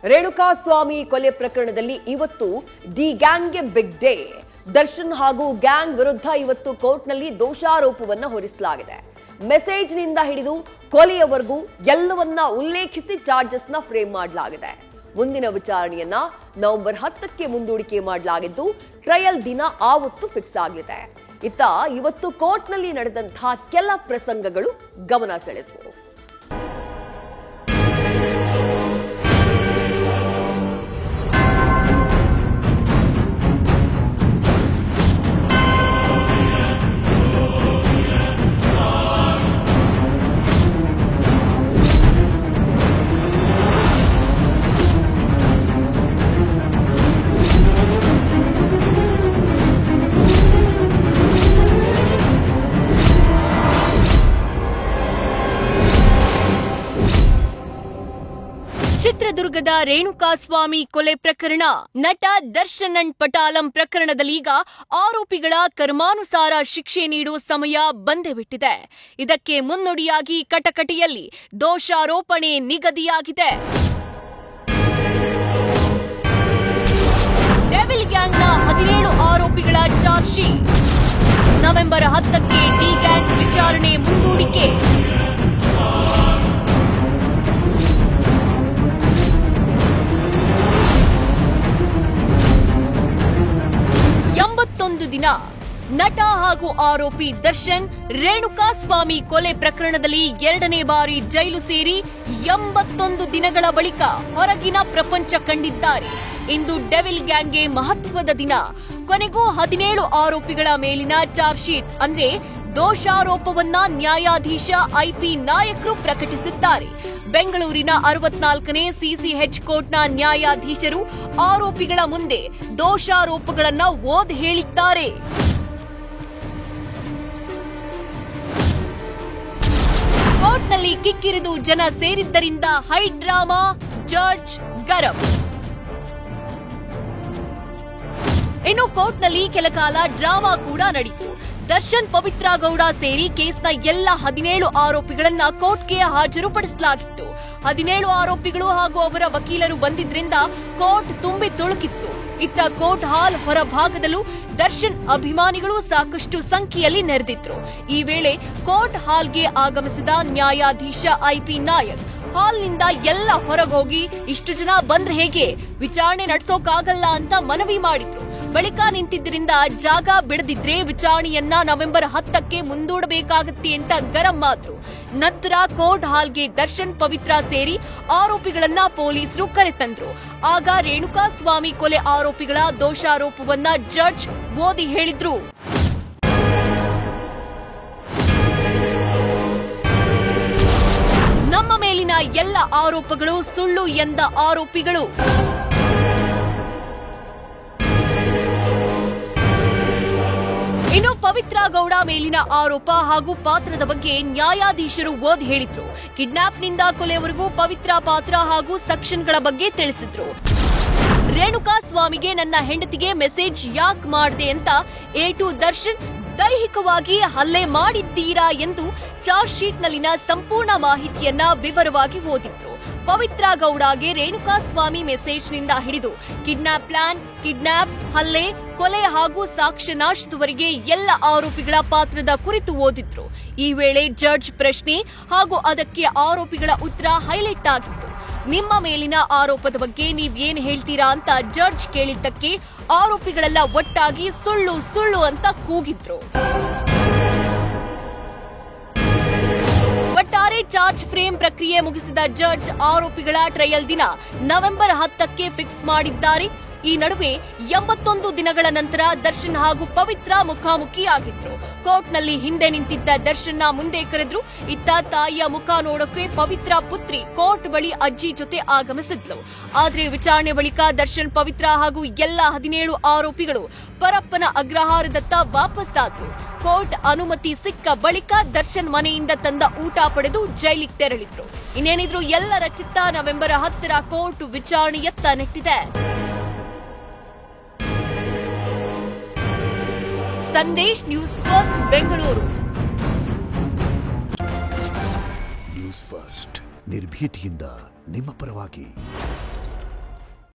ರೇಣುಕಾಸ್ವಾಮಿ ಕೊಲೆ ಪ್ರಕರಣದಲ್ಲಿ ಇವತ್ತು ಡಿ ಗ್ಯಾಂಗ್ಗೆ ಬಿಗ್ ಡೇ. ದರ್ಶನ್ ಹಾಗೂ ಗ್ಯಾಂಗ್ ವಿರುದ್ಧ ಇವತ್ತು ಕೋರ್ಟ್ನಲ್ಲಿ ದೋಷಾರೋಪವನ್ನ ಹೊರಿಸಲಾಗಿದೆ. ಮೆಸೇಜ್ನಿಂದ ಹಿಡಿದು ಕೊಲೆಯವರೆಗೂ ಎಲ್ಲವನ್ನ ಉಲ್ಲೇಖಿಸಿ ಚಾರ್ಜಸ್ನ ಫ್ರೇಮ್ ಮಾಡಲಾಗಿದೆ. ಮುಂದಿನ ವಿಚಾರಣೆಯನ್ನ ನವೆಂಬರ್ 10ಕ್ಕೆ ಮುಂದೂಡಿಕೆ ಮಾಡಲಾಗಿದ್ದು ಟ್ರಯಲ್ ದಿನ ಆವತ್ತು ಫಿಕ್ಸ್ ಆಗಿದೆ. ಇವತ್ತು ಕೋರ್ಟ್ನಲ್ಲಿ ನಡೆದಂತಹ ಕೆಲ ಪ್ರಸಂಗಗಳು ಗಮನ ಸೆಳೆದವು. ಚಿತ್ರದುರ್ಗದ ರೇಣುಕಾಸ್ವಾಮಿ ಕೊಲೆ ಪ್ರಕರಣ, ನಟ ದರ್ಶನ್ ಅಂಡ್ ಪಟಾಲಂ ಪ್ರಕರಣದಲ್ಲೀಗ ಆರೋಪಿಗಳ ಕರ್ಮಾನುಸಾರ ಶಿಕ್ಷೆ ನೀಡುವ ಸಮಯ ಬಂದೇ ಬಿಟ್ಟಿದೆ. ಇದಕ್ಕೆ ಮುನ್ನುಡಿಯಾಗಿ ಕಟಕಟೆಯಲ್ಲಿ ದೋಷಾರೋಪಣೆ ನಿಗದಿಯಾಗಿದೆ. ಡೆವಿಲ್ ಗ್ಯಾಂಗ್ನ 17 ಆರೋಪಿಗಳ ಚಾರ್ಜ್ ಶೀಟ್. ನವೆಂಬರ್ 10ಕ್ಕೆ ಡಿ ಗ್ಯಾಂಗ್ ವಿಚಾರಣೆ ಮುಂದೂಡಿಕೆ. ದಿನ ನಟ ಹಾಗೂ ಆರೋಪಿ ದರ್ಶನ್ ರೇಣುಕಾಸ್ವಾಮಿ ಕೊಲೆ ಪ್ರಕರಣದಲ್ಲಿ 2ನೇ ಬಾರಿ ಜೈಲು ಸೇರಿ 81 ದಿನಗಳ ಬಳಿಕ ಹೊರಗಿನ ಪ್ರಪಂಚ ಕಂಡಿದ್ದಾರೆ. ಇಂದು ಡೆವಿಲ್ ಗ್ಯಾಂಗ್ಗೆ ಮಹತ್ವದ ದಿನ. ಕೊನೆಗೂ 17 ಆರೋಪಿಗಳ ಮೇಲಿನ ಚಾರ್ಜ್ ಶೀಟ್ ಅಂದ್ರೆ ದೋಷಾರೋಪವನ್ನ ನ್ಯಾಯಾಧೀಶ ಐಪಿ ನಾಯಕ್ರು ಪ್ರಕಟಿಸಿದ್ದಾರೆ. ಬೆಂಗಳೂರಿನ 64ನೇ ಸಿಸಿಎಚ್ ಕೋರ್ಟ್ನ ನ್ಯಾಯಾಧೀಶರು ಆರೋಪಿಗಳ ಮುಂದೆ ದೋಷಾರೋಪಗಳನ್ನ ಓದಿ ಹೇಳಿದ್ದಾರೆ. ಕೋರ್ಟ್ನಲ್ಲಿ ಕಿಕ್ಕಿರಿದು ಜನ ಸೇರಿದ್ದರಿಂದ ಹೈ ಡ್ರಾಮಾ, ಜಡ್ಜ್ ಗರಂ. ಇನ್ನು ಕೋರ್ಟ್ನಲ್ಲಿ ಕೆಲಕಾಲ ಡ್ರಾಮಾ ಕೂಡ ನಡೆಯಿತು. ದರ್ಶನ್, ಪವಿತ್ರ ಗೌಡ ಸೇರಿ ಕೇಸ್ನ ಎಲ್ಲ 17 ಆರೋಪಿಗಳನ್ನ ಕೋರ್ಟ್ಗೆ ಹಾಜರುಪಡಿಸಲಾಗಿತ್ತು. 17 ಆರೋಪಿಗಳು ಹಾಗೂ ಅವರ ವಕೀಲರು ಬಂದಿದ್ರಿಂದ ಕೋರ್ಟ್ ತುಂಬಿ ತುಳುಕಿತ್ತು. ಇತ್ತ ಕೋರ್ಟ್ ಹಾಲ್ ಹೊರಭಾಗದಲ್ಲೂ ದರ್ಶನ್ ಅಭಿಮಾನಿಗಳು ಸಾಕಷ್ಟು ಸಂಖ್ಯೆಯಲ್ಲಿ ನೆರೆದಿದ್ರು. ಈ ವೇಳೆ ಕೋರ್ಟ್ ಹಾಲ್ಗೆ ಆಗಮಿಸಿದ ನ್ಯಾಯಾಧೀಶ ಐಪಿ ನಾಯಕ್ ಹಾಲ್ನಿಂದ ಎಲ್ಲ ಹೊರಗೋಗಿ ಇಷ್ಟು ಜನ ಬಂದ್ರೆ ಹೇಗೆ, ವಿಚಾರಣೆ ನಡೆಸೋಕಾಗಲ್ಲ ಅಂತ ಮನವಿ ಮಾಡಿದ್ರು. ಬಳಿಕ ನಿಂತಿದ್ದರಿಂದ ಜಾಗ ಬಿಡದಿದ್ರೆ ವಿಚಾರಣೆಯನ್ನ ನವೆಂಬರ್ 10ಕ್ಕೆ ಮುಂದೂಡಬೇಕಾಗತ್ತೆ ಅಂತ ಗರಂ ಆದ್ರು. ನಂತರ ಕೋರ್ಟ್ ಹಾಲ್ಗೆ ದರ್ಶನ್, ಪವಿತ್ರ ಸೇರಿ ಆರೋಪಿಗಳನ್ನ ಪೊಲೀಸರು ಕರೆತಂದ್ರು. ಆಗ ರೇಣುಕಾಸ್ವಾಮಿ ಕೊಲೆ ಆರೋಪಿಗಳ ದೋಷಾರೋಪವನ್ನ ಜಡ್ಜ್ ಓದಿ ಹೇಳಿದ್ರು. ನಮ್ಮ ಮೇಲಿನ ಎಲ್ಲ ಆರೋಪಗಳು ಸುಳ್ಳು ಎಂದ ಆರೋಪಿಗಳು ಇನ್ನು ಪವಿತ್ರ ಗೌಡ ಮೇಲಿನ ಆರೋಪ ಹಾಗೂ ಪಾತ್ರದ ಬಗ್ಗೆ ನ್ಯಾಯಾಧೀಶರು ಓದಿ ಹೇಳಿದ್ರು. ಕಿಡ್ನಾಪ್ನಿಂದ ಕೊಲೆಯವರೆಗೂ ಪವಿತ್ರ ಪಾತ್ರ ಹಾಗೂ ಸೆಕ್ಷನ್ಗಳ ಬಗ್ಗೆ ತಿಳಿಸಿದ್ರು. ರೇಣುಕಾಸ್ವಾಮಿಗೆ ನನ್ನ ಹೆಂಡತಿಗೆ ಮೆಸೇಜ್ ಯಾಕ್ ಮಾಡಿದೆ ಅಂತ ಎ2 ದರ್ಶನ್ ದೈಹಿಕವಾಗಿ ಹಲ್ಲೆ ಮಾಡಿದ್ದೀರಾ ಎಂದು ಚಾರ್ಜ್ ಶೀಟ್ನಲ್ಲಿನ ಸಂಪೂರ್ಣ ಮಾಹಿತಿಯನ್ನ ವಿವರವಾಗಿ ಓದಿದ್ರು. ಪವಿತ್ರ ಗೌಡಗೆ ರೇಣುಕಾಸ್ವಾಮಿ ಮೆಸೇಜ್ನಿಂದ ಹಿಡಿದು ಕಿಡ್ನಾಪ್ ಪ್ಲಾನ್, ಕಿಡ್ನಾಪ್, ಹಲ್ಲೆ, ಕೊಲೆ ಹಾಗೂ ಸಾಕ್ಷ್ಯನಾಶದವರೆಗೆ ಎಲ್ಲ ಆರೋಪಿಗಳ ಪಾತ್ರದ ಕುರಿತು ಓದಿದ್ರು. ಈ ವೇಳೆ ಜಡ್ಜ್ ಪ್ರಶ್ನೆ ಹಾಗೂ ಅದಕ್ಕೆ ಆರೋಪಿಗಳ ಉತ್ತರ ಹೈಲೈಟ್ ಆಗಿತ್ತು. ನಿಮ್ಮ ಮೇಲಿನ ಆರೋಪದ ಬಗ್ಗೆ ನೀವೇನ್ ಹೇಳ್ತೀರಾ ಅಂತ ಜಡ್ಜ್ ಕೇಳಿದ್ದಕ್ಕೆ ಆರೋಪಿಗಳೆಲ್ಲ ಒಟ್ಟಾಗಿ ಸುಳ್ಳು ಸುಳ್ಳು ಅಂತ ಕೂಗಿದ್ರು. ಒಟ್ಟಾರೆ ಚಾರ್ಜ್ ಫ್ರೇಮ್ ಪ್ರಕ್ರಿಯೆ ಮುಗಿಸಿದ ಜಡ್ಜ್ ಆರೋಪಿಗಳ ಟ್ರಯಲ್ ದಿನ ನವೆಂಬರ್ 10ಕ್ಕೆ ಫಿಕ್ಸ್ ಮಾಡಿದ್ದಾರೆ. ಈ ನಡುವೆ 81 ದಿನಗಳ ನಂತರ ದರ್ಶನ್ ಹಾಗೂ ಪವಿತ್ರ ಮುಖಾಮುಖಿಯಾಗಿದ್ರು. ಕೋರ್ಟ್ನಲ್ಲಿ ಹಿಂದೆ ನಿಂತಿದ್ದ ದರ್ಶನ್ನ ಮುಂದೆ ಕರೆದ್ರು. ಇತ್ತ ತಾಯಿಯ ಮುಖ ನೋಡೋಕೆ ಪವಿತ್ರ ಪುತ್ರಿ ಕೋರ್ಟ್ ಬಳಿ ಅಜ್ಜಿ ಜೊತೆ ಆಗಮಿಸಿದ್ಲು. ಆದ್ರೆ ವಿಚಾರಣೆ ಬಳಿಕ ದರ್ಶನ್, ಪವಿತ್ರ ಹಾಗೂ ಎಲ್ಲ 17 ಆರೋಪಿಗಳು ಪರಪ್ಪನ ಅಗ್ರಹಾರದತ್ತ ವಾಪಸ್ಸಾದ್ರು. ಕೋರ್ಟ್ ಅನುಮತಿ ಸಿಕ್ಕ ಬಳಿಕ ದರ್ಶನ್ ಮನೆಯಿಂದ ತಂದ ಊಟ ಪಡೆದು ಜೈಲಿಗೆ ತೆರಳಿದ್ರು. ಇನ್ನೇನಿದ್ರು ಎಲ್ಲರ ಚಿತ್ತ ನವೆಂಬರ್ 10ರ ಕೋರ್ಟ್ ವಿಚಾರಣೆಯತ್ತ ನೆಟ್ಟಿದೆ. Sandesh, news first, Bengaluru. News first ನಿರ್ಭೀತಿಯಿಂದ ನಿಮ್ಮ ಪರವಾಗಿ.